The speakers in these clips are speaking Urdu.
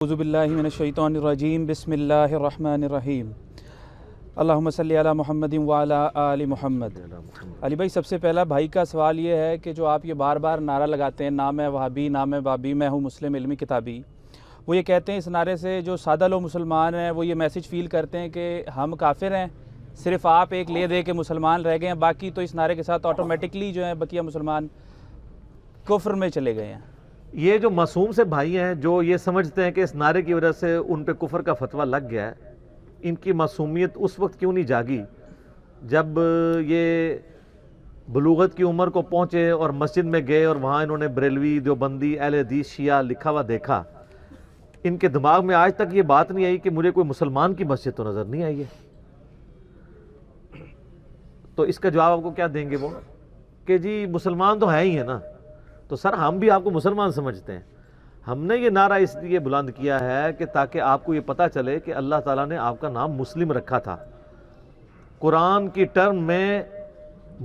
اعوذ باللہ من الشیطان الرجیم بسم اللہ الرحمن الرحیم اللہم صلی علی محمد وعلی آل محمد۔ علی بھائی، سب سے پہلا بھائی کا سوال یہ ہے کہ جو آپ یہ بار بار نعرہ لگاتے ہیں، نام ہے وہابی، نام ہے بابی، میں ہوں مسلم علمی کتابی، وہ یہ کہتے ہیں اس نعرے سے جو سادہ لوگ مسلمان ہیں وہ یہ میسج فیل کرتے ہیں کہ ہم کافر ہیں، صرف آپ ایک لے دے کے مسلمان رہ گئے ہیں، باقی تو اس نعرے کے ساتھ آٹومیٹکلی جو ہیں بقیہ مسلمان کفر میں چلے گئے ہیں۔ یہ جو معصوم سے بھائی ہیں جو یہ سمجھتے ہیں کہ اس نعرے کی وجہ سے ان پہ کفر کا فتویٰ لگ گیا ہے، ان کی معصومیت اس وقت کیوں نہیں جاگی جب یہ بلوغت کی عمر کو پہنچے اور مسجد میں گئے اور وہاں انہوں نے بریلوی، دیوبندی، اہل حدیث، شیعہ لکھا ہوا دیکھا۔ ان کے دماغ میں آج تک یہ بات نہیں آئی کہ مجھے کوئی مسلمان کی مسجد تو نظر نہیں آئی ہے۔ تو اس کا جواب آپ کو کیا دیں گے وہ کہ جی مسلمان تو ہے ہی ہے نا۔ تو سر، ہم بھی آپ کو مسلمان سمجھتے ہیں۔ ہم نے یہ نعرہ اس لیے بلند کیا ہے کہ تاکہ آپ کو یہ پتہ چلے کہ اللہ تعالیٰ نے آپ کا نام مسلم رکھا تھا۔ قرآن کی ٹرم میں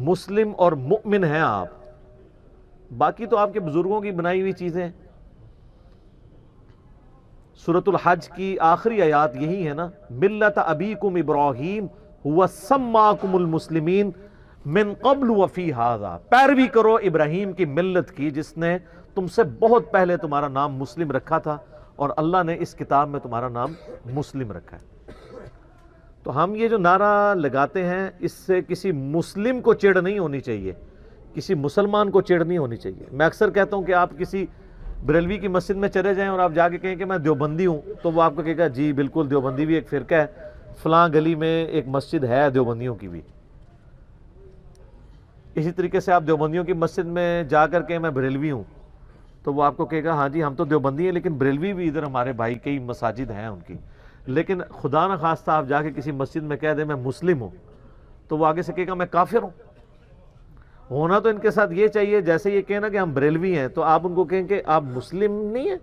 مسلم اور مؤمن ہیں آپ، باقی تو آپ کے بزرگوں کی بنائی ہوئی چیزیں۔ سورۃ الحج کی آخری آیات یہی ہے نا، ملت ابیکم ابراہیم هو سماکم المسلمین من قبل وفی ھذا، پیروی کرو ابراہیم کی ملت کی جس نے تم سے بہت پہلے تمہارا نام مسلم رکھا تھا، اور اللہ نے اس کتاب میں تمہارا نام مسلم رکھا ہے۔ تو ہم یہ جو نعرہ لگاتے ہیں اس سے کسی مسلم کو چڑ نہیں ہونی چاہیے، کسی مسلمان کو چڑ نہیں ہونی چاہیے۔ میں اکثر کہتا ہوں کہ آپ کسی بریلوی کی مسجد میں چلے جائیں اور آپ جا کے کہیں کہ میں دیوبندی ہوں، تو وہ آپ کو کہے گا جی بالکل، دیوبندی بھی ایک فرقہ ہے، فلاں گلی میں ایک مسجد ہے دیوبندیوں کی بھی۔ اسی طریقے سے آپ دیوبندیوں کی مسجد میں جا کر کے میں بریلوی ہوں، تو وہ آپ کو کہے گا ہاں جی ہم تو دیوبندی ہیں لیکن بریلوی بھی ادھر ہمارے بھائی کئی مساجد ہیں ان کی۔ لیکن خدا نہ خواستہ آپ جا کے کسی مسجد میں کہہ دیں میں مسلم ہوں، تو وہ آگے سے کہے گا میں کافر ہوں۔ ہونا تو ان کے ساتھ یہ چاہیے جیسے یہ کہنا کہ ہم بریلوی ہیں تو آپ ان کو کہیں کہ آپ مسلم نہیں ہیں،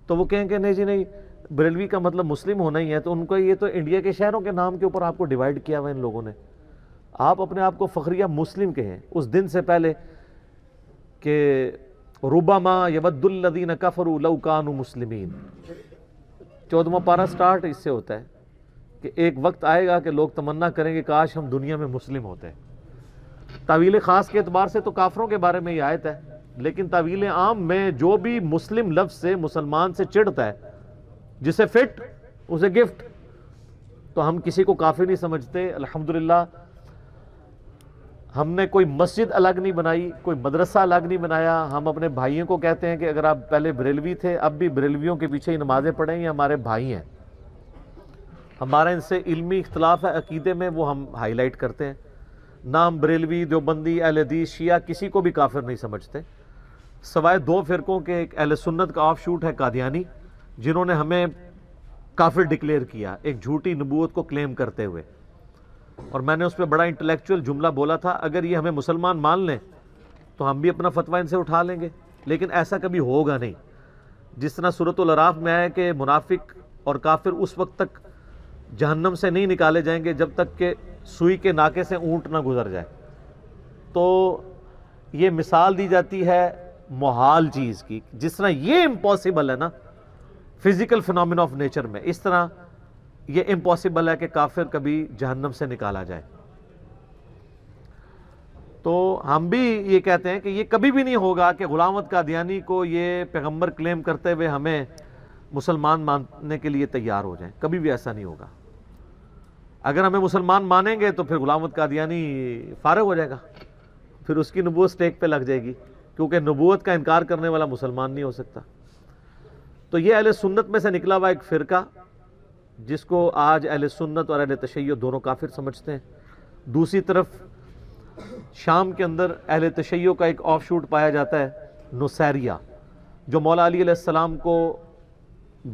تو وہ کہیں کہ نہیں جی نہیں، بریلوی کا مطلب مسلم ہونا ہی ہے۔ تو ان کو یہ تو انڈیا کے شہروں کے نام کے اوپر آپ کو ڈیوائیڈ کیا ہوا ان لوگوں نے۔ آپ اپنے آپ کو فخریہ مسلم کہیں اس دن سے پہلے کہ ربما یود الذین کفروا لو کانوا مسلمین۔ 14واں پارہ سٹارٹ اس سے ہوتا ہے کہ ایک وقت آئے گا کہ لوگ تمنا کریں گے کاش ہم دنیا میں مسلم ہوتے ہیں۔ تعویل خاص کے اعتبار سے تو کافروں کے بارے میں یہ آیت ہے، لیکن تعویل عام میں جو بھی مسلم لفظ سے مسلمان سے چڑھتا ہے، جسے فٹ اسے گفٹ، تو ہم کسی کو کافر نہیں سمجھتے۔ الحمدللہ ہم نے کوئی مسجد الگ نہیں بنائی، کوئی مدرسہ الگ نہیں بنایا۔ ہم اپنے بھائیوں کو کہتے ہیں کہ اگر آپ پہلے بریلوی تھے اب بھی بریلویوں کے پیچھے ہی نمازیں پڑھیں، یہ ہمارے بھائی ہیں۔ ہمارا ان سے علمی اختلاف ہے عقیدے میں، وہ ہم ہائی لائٹ کرتے ہیں۔ نہ ہم بریلوی، دیوبندی، اہل حدیث، شیعہ کسی کو بھی کافر نہیں سمجھتے، سوائے دو فرقوں کے۔ ایک اہل سنت کا آف شوٹ ہے قادیانی، جنہوں نے ہمیں کافر ڈکلیئر کیا ایک جھوٹی نبوت کو کلیم کرتے ہوئے، اور میں نے اس پہ بڑا انٹلیکچوئل جملہ بولا تھا، اگر یہ ہمیں مسلمان مان لیں تو ہم بھی اپنا فتویٰ ان سے اٹھا لیں گے، لیکن ایسا کبھی ہوگا نہیں۔ جس طرح سورۃ الاعراف میں ہے کہ منافق اور کافر اس وقت تک جہنم سے نہیں نکالے جائیں گے جب تک کہ سوئی کے ناکے سے اونٹ نہ گزر جائے۔ تو یہ مثال دی جاتی ہے محال چیز کی، جس طرح یہ امپاسبل ہے نا فزیکل فنامنا آف نیچر میں، اس طرح یہ امپاسبل ہے کہ کافر کبھی جہنم سے نکالا جائے۔ تو ہم بھی یہ کہتے ہیں کہ یہ کبھی بھی نہیں ہوگا کہ غلام احمد قادیانی کو یہ پیغمبر کلیم کرتے ہوئے ہمیں مسلمان ماننے کے لیے تیار ہو جائیں، کبھی بھی ایسا نہیں ہوگا۔ اگر ہمیں مسلمان مانیں گے تو پھر غلام احمد قادیانی فارغ ہو جائے گا، پھر اس کی نبوت سٹیک پہ لگ جائے گی، کیونکہ نبوت کا انکار کرنے والا مسلمان نہیں ہو سکتا۔ تو یہ اہل سنت میں سے نکلا ہوا ایک فرقہ جس کو آج اہل سنت اور اہل تشیع دونوں کافر سمجھتے ہیں۔ دوسری طرف شام کے اندر اہل تشیع کا ایک آف شوٹ پایا جاتا ہے نصیریہ، جو مولا علی علیہ السلام کو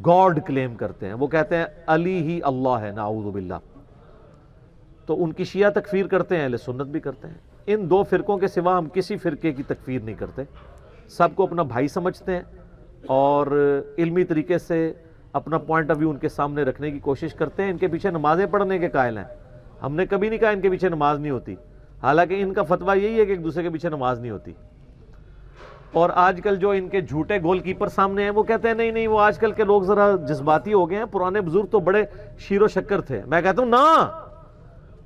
گاڈ کلیم کرتے ہیں۔ وہ کہتے ہیں علی ہی اللہ ہے، نعوذ باللہ۔ تو ان کی شیعہ تکفیر کرتے ہیں، اہل سنت بھی کرتے ہیں۔ ان دو فرقوں کے سوا ہم کسی فرقے کی تکفیر نہیں کرتے، سب کو اپنا بھائی سمجھتے ہیں اور علمی طریقے سے اپنا پوائنٹ آف ویو ان کے سامنے رکھنے کی کوشش کرتے ہیں۔ ان کے پیچھے نمازیں پڑھنے کے قائل ہیں، ہم نے کبھی نہیں کہا ان کے پیچھے نماز نہیں ہوتی، حالانکہ ان کا فتویٰ یہی ہے کہ ایک دوسرے کے پیچھے نماز نہیں ہوتی۔ اور آج کل جو ان کے جھوٹے گول کیپر سامنے ہیں وہ کہتے ہیں نہیں نہیں وہ آج کل کے لوگ ذرا جذباتی ہو گئے ہیں، پرانے بزرگ تو بڑے شیر و شکر تھے. میں کہتا ہوں نا،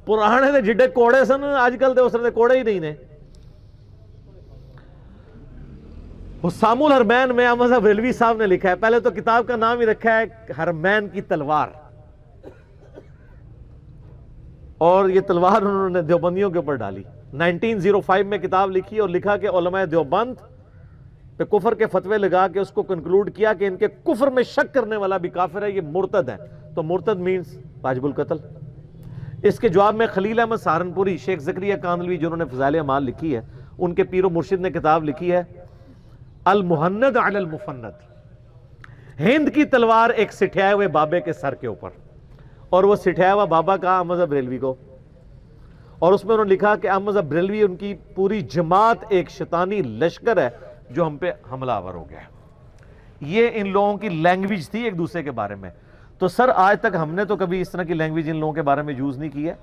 پرانے دے جڈے کوڑے سن، آج کل دے اس طرح دے کوڑے ہی نہیں نے. حسام الحرمین میں احمد صاحب بریلوی صاحب نے لکھا ہے، پہلے تو کتاب کا نام ہی رکھا ہے حرمین کی تلوار، اور یہ تلوار انہوں نے دیوبندیوں کے اوپر ڈالی. 1905 میں کتاب لکھی اور لکھا کہ علماء دیوبند پہ کفر کے فتوے لگا کے اس کو کنکلوڈ کیا کہ ان کے کفر میں شک کرنے والا بھی کافر ہے، یہ مرتد ہے. تو مرتد مینز واجب القتل. اس کے جواب میں خلیل احمد سہارنپوری، شیخ زکریا کاندلوی جنہوں نے فضائل اعمال لکھی ہے، ان کے پیر و مرشد نے کتاب لکھی ہے المہند علی المفند، ہند کی تلوار ایک سٹھائے ہوئے بابے کے سر کے اوپر. اور وہ سٹھایا ہوا بابا کہا احمد بریلوی کو، اور اس میں انہوں نے لکھا کہ احمد بریلوی ان کی پوری جماعت ایک شیطانی لشکر ہے جو ہم پہ حملہ آور ہو گیا ہے. یہ ان لوگوں کی لینگویج تھی ایک دوسرے کے بارے میں. تو سر آج تک ہم نے تو کبھی اس طرح کی لینگویج ان لوگوں کے بارے میں یوز نہیں کی ہے.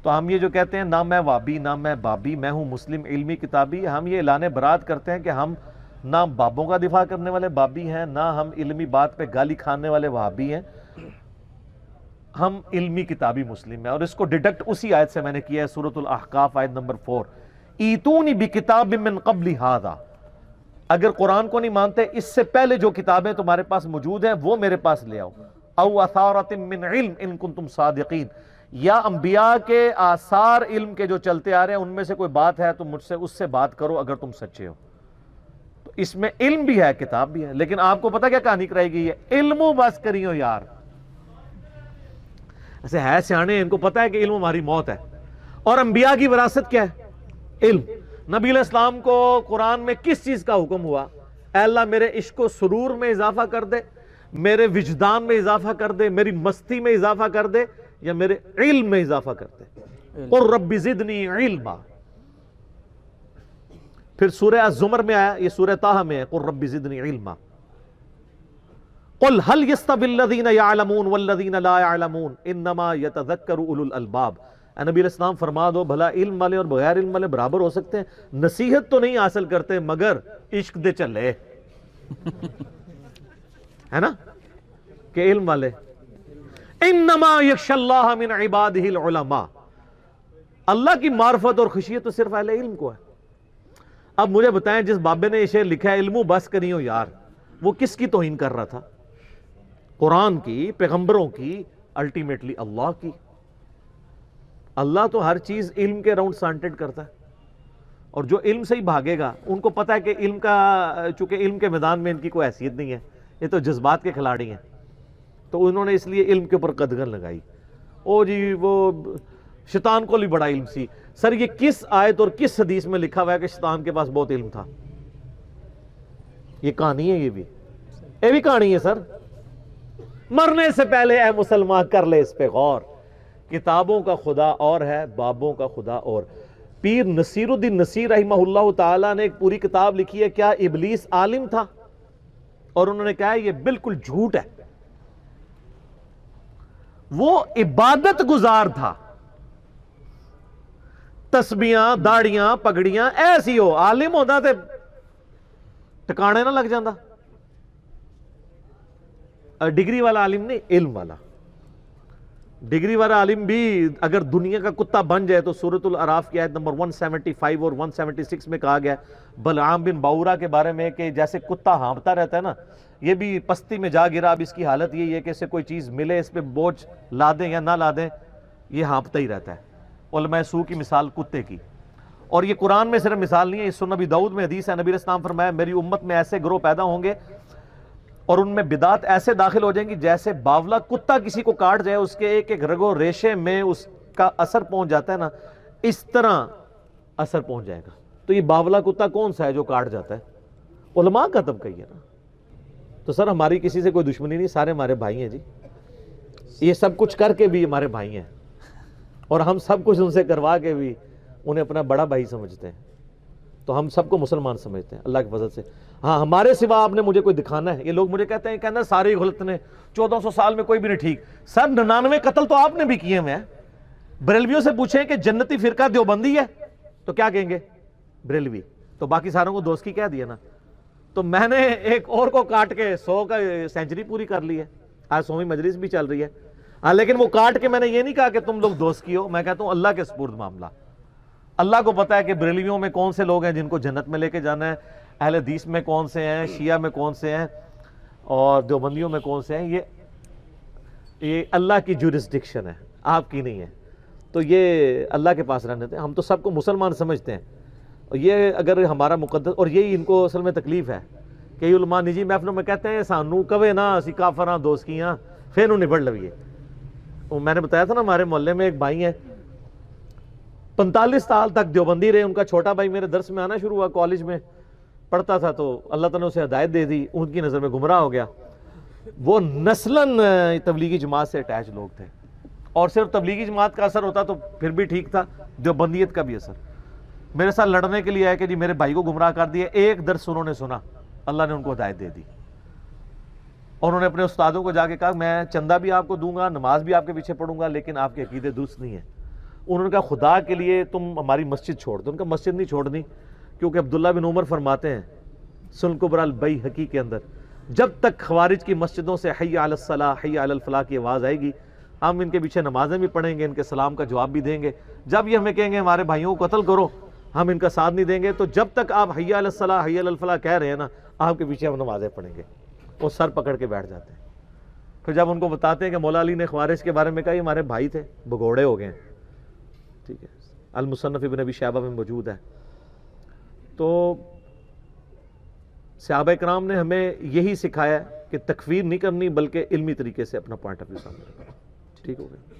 تو ہم یہ جو کہتے ہیں نہ میں وابی نہ میں بابی، میں ہوں مسلم علمی کتابی، ہم یہ اعلان برات کرتے ہیں کہ ہم نہ بابوں کا دفاع کرنے والے بابی ہیں، نہ ہم علمی بات پہ گالی کھانے والے وہابی ہیں، ہم علمی کتابی مسلم ہیں. اور اس کو ڈیڈکٹ اسی آیت سے میں نے کیا ہے، سورۃ الاحقاف آیت نمبر 4، ایتونی بکتاب من قبل ھذا، اگر قرآن کو نہیں مانتے اس سے پہلے جو کتابیں تمہارے پاس موجود ہیں وہ میرے پاس لے آؤ، او اثارۃ من علم ان کنتم صادقین، یا انبیاء کے آثار علم کے جو چلتے آ رہے ہیں ان میں سے کوئی بات ہے تو مجھ سے اس سے بات کرو اگر تم سچے ہو. تو اس میں علم بھی ہے کتاب بھی ہے. لیکن آپ کو پتا کیا کہانی کرائی گئی ہے؟ علمو بس کریو یار. ایسے ہے سیانے، ان کو پتا ہے کہ علم ہماری موت ہے. اور انبیاء کی وراثت کیا ہے؟ علم. نبی علیہ السلام کو قرآن میں کس چیز کا حکم ہوا؟ اے اللہ میرے عشق و سرور میں اضافہ کر دے، میرے وجدان میں اضافہ کر دے، میری مستی میں اضافہ کر دے، یا میرے علم میں اضافہ کر دے. قل رب زدنی علما. پھر سورہ الزمر میں آیا، یہ سورہ طٰہٰ میں ہے، قل رب زدنی علما. قل هل يستوي الذين يعلمون والذين لا يعلمون انما يتذكر اولو الالباب. اے نبی علیہ السلام فرما دو بھلا علم والے اور بغیر علم والے برابر ہو سکتے ہیں؟ نصیحت تو نہیں حاصل کرتے مگر عشق دے چلے، ہے نا کہ علم والے. انما یخشی اللہ من عبادہ العلماء. اللہ کی معرفت اور خشیت تو صرف اہل علم کو ہے. اب مجھے بتائیں جس بابے نے یہ شعر لکھا ہے علمو بس کریو یار، وہ کس کی توہین کر رہا تھا؟ قرآن کی، پیغمبروں کی، الٹیمیٹلی اللہ کی. اللہ تو ہر چیز علم کے راؤنڈ سانٹیڈ کرتا ہے، اور جو علم سے ہی بھاگے گا ان کو پتا ہے کہ علم کا، چونکہ علم کے میدان میں ان کی کوئی حیثیت نہیں ہے، یہ تو جذبات کے کھلاڑی ہیں، تو انہوں نے اس لیے علم کے اوپر قدغن لگائی. او جی وہ شیطان کو بھی بڑا علم سی. سر یہ کس آیت اور کس حدیث میں لکھا ہوا ہے کہ شیطان کے پاس بہت علم تھا؟ یہ کہانی ہے، یہ بھی کہانی ہے سر. مرنے سے پہلے اے مسلمان کر لے اس پہ غور. کتابوں کا خدا اور ہے، بابوں کا خدا اور. پیر نصیر الدین نصیر رحمہ اللہ تعالیٰ نے ایک پوری کتاب لکھی ہے، کیا ابلیس عالم تھا؟ اور انہوں نے کہا ہے یہ بالکل جھوٹ ہے، وہ عبادت گزار تھا. تسبیحاں، داڑیاں، پگڑیاں ایسی ہو، عالم ہوتا تے ٹکانے نہ لگ جاندہ. ڈگری والا عالم نہیں، علم والا. ڈگری والا عالم بھی اگر دنیا کا کتا بن جائے تو سورۃ الاعراف کی آیت نمبر 175 اور 176 میں کہا گیا بلعام بن باورا کے بارے میں کہ جیسے کتا ہانپتا رہتا ہے نا، یہ بھی پستی میں جا گرا. اب اس کی حالت یہ ہے کہ اسے کوئی چیز ملے، اس پہ بوجھ لا دیں یا نہ لا دیں، یہ ہانپتا ہی رہتا ہے. علماء سو کی مثال کتے کی. اور یہ قرآن میں صرف مثال نہیں ہے، سنن نبی داؤد میں حدیث ہے، نبی علیہ السلام فرمایا میری امت میں ایسے گروہ پیدا ہوں گے اور ان میں بدعات ایسے داخل ہو جائیں گی جیسے باولا کتا کسی کو کاٹ جائے اس کے ایک ایک رگ و ریشے میں اس کا اثر پہنچ جاتا ہے نا، اس طرح اثر پہنچ جائے گا. تو یہ باولا کتا کون سا ہے جو کاٹ جاتا ہے؟ علماء کا تب کہی ہے نا. تو سر ہماری کسی سے کوئی دشمنی نہیں، سارے ہمارے بھائی ہیں جی. یہ سب کچھ کر کے بھی ہمارے بھائی ہیں، اور ہم سب کچھ ان سے کروا کے بھی انہیں اپنا بڑا بھائی سمجھتے ہیں. تو ہم سب کو مسلمان سمجھتے ہیں اللہ کی فضل سے. ہاں ہمارے سوا آپ نے مجھے کوئی دکھانا ہے. یہ لوگ مجھے کہتے ہیں کہ سارے غلط نے، 1400 سال میں کوئی بھی نہیں ٹھیک. سر 99 قتل تو آپ نے بھی کیے ہوئے ہیں. بریلویوں سے پوچھیں کہ جنتی فرقہ دیوبندی ہے تو کیا کہیں گے؟ بریلوی. تو باقی ساروں کو دوست کی کہہ دیا نا. تو میں نے ایک اور کو کاٹ کے 100 کا سینچری پوری کر لی ہے. آج 100ویں مجلس بھی چل رہی ہے. لیکن وہ کاٹ کے میں نے یہ نہیں کہا کہ تم لوگ دوست کی ہو. میں کہتا ہوں اللہ کے سپرد معاملہ. اللہ کو پتا ہے کہ بریلویوں میں کون سے لوگ ہیں جن کو جنت میں لے کے جانا ہے, اہل حدیث میں کون سے ہیں, شیعہ میں کون سے ہیں, اور دیوبندیوں میں کون سے ہیں. یہ اللہ کی جورسڈکشن ہے, آپ کی نہیں ہے. تو یہ اللہ کے پاس رہنے دیں. ہم تو سب کو مسلمان سمجھتے ہیں, اور یہ اگر ہمارا مقدس, اور یہی ان کو اصل میں تکلیف ہے. کئی علماء نجی محفلوں میں کہتے ہیں سانو کبے نا اسی کافراں دوستیاں پھر انہوں نبڑ لویے. میں نے بتایا تھا نا, ہمارے محلے میں ایک بھائی ہیں 45 سال تک دیوبندی رہے. ان کا چھوٹا بھائی میرے درس میں آنا شروع ہوا, کالج میں پڑھتا تھا, تو اللہ تعالیٰ نے اسے ہدایت دے دی, ان کی نظر میں گمراہ ہو گیا. وہ نسلاً تبلیغی جماعت سے اٹیچ لوگ تھے, اور صرف تبلیغی جماعت کا اثر ہوتا تو پھر بھی ٹھیک تھا, دیوبندیت کا بھی اثر. میرے ساتھ لڑنے کے لیے آئے کہ جی میرے بھائی کو گمراہ کر دیا. ایک درس انہوں نے سنا, اللہ نے ان کو ہدایت دے دی. اور انہوں نے اپنے استادوں کو جا کے کہا میں چندہ بھی آپ کو دوں گا, نماز بھی آپ کے پیچھے پڑھوں گا, لیکن آپ کے عقیدے درست نہیں ہیں. انہوں نے کہا خدا کے لیے تم ہماری مسجد چھوڑ دو. ان کا مسجد نہیں چھوڑنی, کیونکہ عبداللہ بن عمر فرماتے ہیں سنن کبری البیہقی کے اندر, جب تک خوارج کی مسجدوں سے حی علی الصلاح حی علی الفلاح کی آواز آئے گی, ہم ان کے پیچھے نمازیں بھی پڑھیں گے, ان کے سلام کا جواب بھی دیں گے. جب یہ ہمیں کہیں گے ہمارے بھائیوں کو قتل کرو, ہم ان کا ساتھ نہیں دیں گے. تو جب تک آپ حی علی الصلاح حی علی الفلاح کہہ رہے ہیں نا, آپ کے پیچھے ہم نمازیں پڑھیں گے. وہ سر پکڑ کے بیٹھ جاتے ہیں. پھر جب ان کو بتاتے ہیں کہ مولا علی نے خوارج کے بارے میں کہا یہ ہمارے بھائی تھے, بگوڑے ہو گئے ہیں. ٹھیک ہے, المصنف ابن ابی شیبہ میں موجود ہے. تو صحابہ کرام نے ہمیں یہی سکھایا کہ تکفیر نہیں کرنی, بلکہ علمی طریقے سے اپنا پوائنٹ آف ویو سامنے رکھنا. ٹھیک ہو گیا.